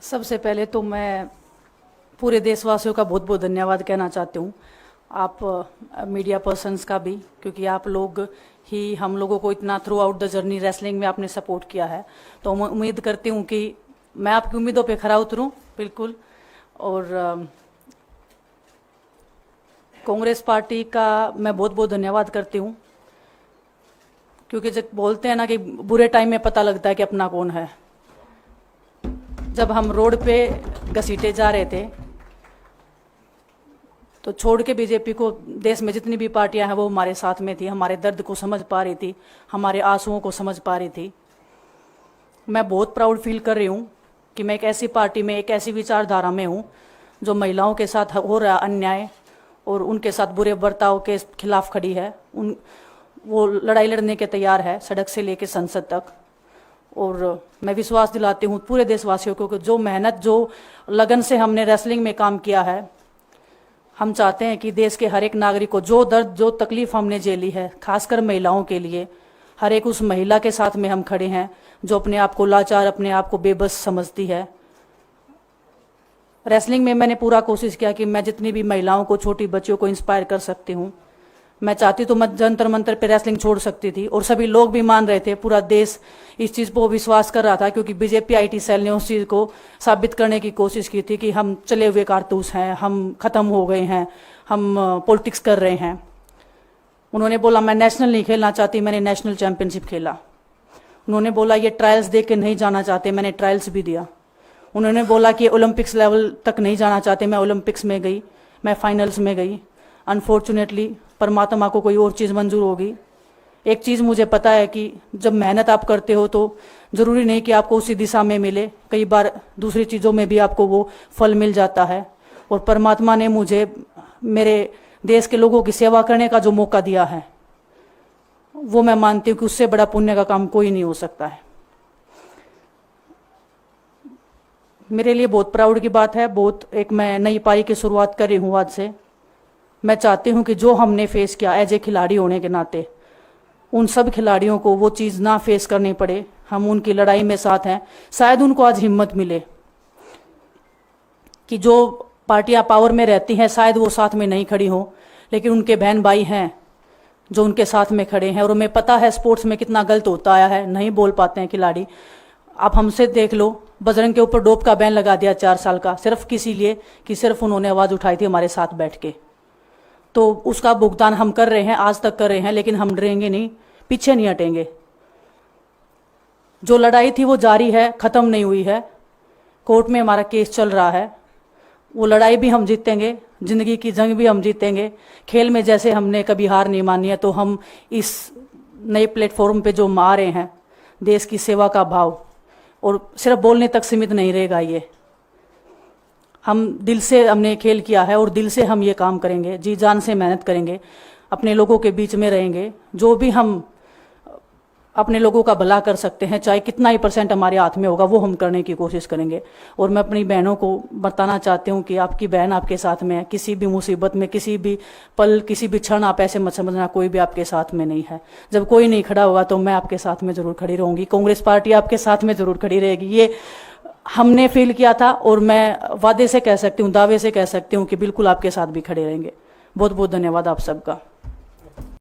सबसे पहले तो मैं पूरे देशवासियों का बहुत बहुत धन्यवाद कहना चाहती हूँ। आप मीडिया पर्सन्स का भी, क्योंकि आप लोग ही हम लोगों को इतना through out the journey wrestling में आपने सपोर्ट किया है। तो मैं उम्मीद करती हूँ कि मैं आपकी उम्मीदों पे खरा उतरूँ बिल्कुल। और कांग्रेस पार्टी का मैं बहुत बहुत धन्यवाद करती हूँ, क्योंकि जब बोलते हैं ना कि बुरे टाइम में पता लगता है कि अपना कौन है। जब हम रोड पे घसीटे जा रहे थे तो छोड़ के बीजेपी को, देश में जितनी भी पार्टियां हैं वो हमारे साथ में थी, हमारे दर्द को समझ पा रही थी, हमारे आंसुओं को समझ पा रही थी। मैं बहुत प्राउड फील कर रही हूँ कि मैं एक ऐसी पार्टी में, एक ऐसी विचारधारा में हूँ जो महिलाओं के साथ हो रहा अन्याय और उनके साथ बुरे बर्ताव के खिलाफ खड़ी है। वो लड़ाई लड़ने के तैयार है, सड़क से लेकर संसद तक। और मैं विश्वास दिलाती हूँ पूरे देशवासियों को कि जो मेहनत, जो लगन से हमने रेसलिंग में काम किया है, हम चाहते हैं कि देश के हर एक नागरिक को जो दर्द, जो तकलीफ हमने झेली है, खासकर महिलाओं के लिए, हर एक उस महिला के साथ में हम खड़े हैं जो अपने आप को लाचार, अपने आप को बेबस समझती है। रेसलिंग में मैंने पूरा कोशिश किया कि मैं जितनी भी महिलाओं को, छोटी बच्चियों को इंस्पायर कर सकती हूँ। मैं चाहती तो मैं जंतर मंतर पे रेसलिंग छोड़ सकती थी, और सभी लोग भी मान रहे थे, पूरा देश इस चीज़ को विश्वास कर रहा था, क्योंकि बीजेपी आईटी सेल ने उस चीज़ को साबित करने की कोशिश की थी कि हम चले हुए कारतूस हैं, हम ख़त्म हो गए हैं, हम पॉलिटिक्स कर रहे हैं। उन्होंने बोला मैं नेशनल नहीं खेलना चाहती, मैंने नेशनल चैंपियनशिप खेला। उन्होंने बोला ये ट्रायल्स दे के नहीं जाना चाहते, मैंने ट्रायल्स भी दिया। उन्होंने बोला कि ओलंपिक्स लेवल तक नहीं जाना चाहते, मैं ओलंपिक्स में गई, मैं फाइनल्स में गई। अनफॉर्चुनेटली परमात्मा को कोई और चीज़ मंजूर होगी। एक चीज़ मुझे पता है कि जब मेहनत आप करते हो तो ज़रूरी नहीं कि आपको उसी दिशा में मिले, कई बार दूसरी चीज़ों में भी आपको वो फल मिल जाता है। और परमात्मा ने मुझे मेरे देश के लोगों की सेवा करने का जो मौका दिया है, वो मैं मानती हूँ कि उससे बड़ा पुण्य का काम कोई नहीं हो सकता है। मेरे लिए बहुत प्राउड की बात है। बहुत एक मैं नई पारी की शुरुआत कर रही हूँ आज से। मैं चाहती हूँ कि जो हमने फेस किया एज ए खिलाड़ी होने के नाते, उन सब खिलाड़ियों को वो चीज़ ना फेस करनी पड़े। हम उनकी लड़ाई में साथ हैं। शायद उनको आज हिम्मत मिले कि जो पार्टियां पावर में रहती हैं शायद वो साथ में नहीं खड़ी हों, लेकिन उनके बहन भाई हैं जो उनके साथ में खड़े हैं। और हमें पता है स्पोर्ट्स में कितना गलत होता आया है, नहीं बोल पाते हैं खिलाड़ी। आप हमसे देख लो, बजरंग के ऊपर डोप का बैन लगा दिया 4 साल का, सिर्फ किसी लिए कि सिर्फ उन्होंने आवाज़ उठाई थी हमारे साथ बैठ के। तो उसका भुगतान हम कर रहे हैं, आज तक कर रहे हैं, लेकिन हम डरेंगे नहीं, पीछे नहीं हटेंगे। जो लड़ाई थी वो जारी है, ख़त्म नहीं हुई है। कोर्ट में हमारा केस चल रहा है, वो लड़ाई भी हम जीतेंगे, ज़िंदगी की जंग भी हम जीतेंगे। खेल में जैसे हमने कभी हार नहीं मानी है, तो हम इस नए प्लेटफॉर्म पे जो आ रहे हैं, देश की सेवा का भाव, और सिर्फ बोलने तक सीमित नहीं रहेगा ये। हम दिल से हमने खेल किया है और दिल से हम ये काम करेंगे, जी जान से मेहनत करेंगे, अपने लोगों के बीच में रहेंगे। जो भी हम अपने लोगों का भला कर सकते हैं, चाहे कितना ही % हमारे हाथ में होगा, वो हम करने की कोशिश करेंगे। और मैं अपनी बहनों को बताना चाहती हूँ कि आपकी बहन आपके साथ में है। किसी भी मुसीबत में, किसी भी पल, किसी भी क्षण आप ऐसे मत समझना कोई भी आपके साथ में नहीं है। जब कोई नहीं खड़ा होगा तो मैं आपके साथ में ज़रूर खड़ी रहूँगी, कांग्रेस पार्टी आपके साथ में ज़रूर खड़ी रहेगी। ये हमने फील किया था, और मैं वादे से कह सकती हूँ, दावे से कह सकती हूँ कि बिल्कुल आपके साथ भी खड़े रहेंगे। बहुत बहुत धन्यवाद आप सबका।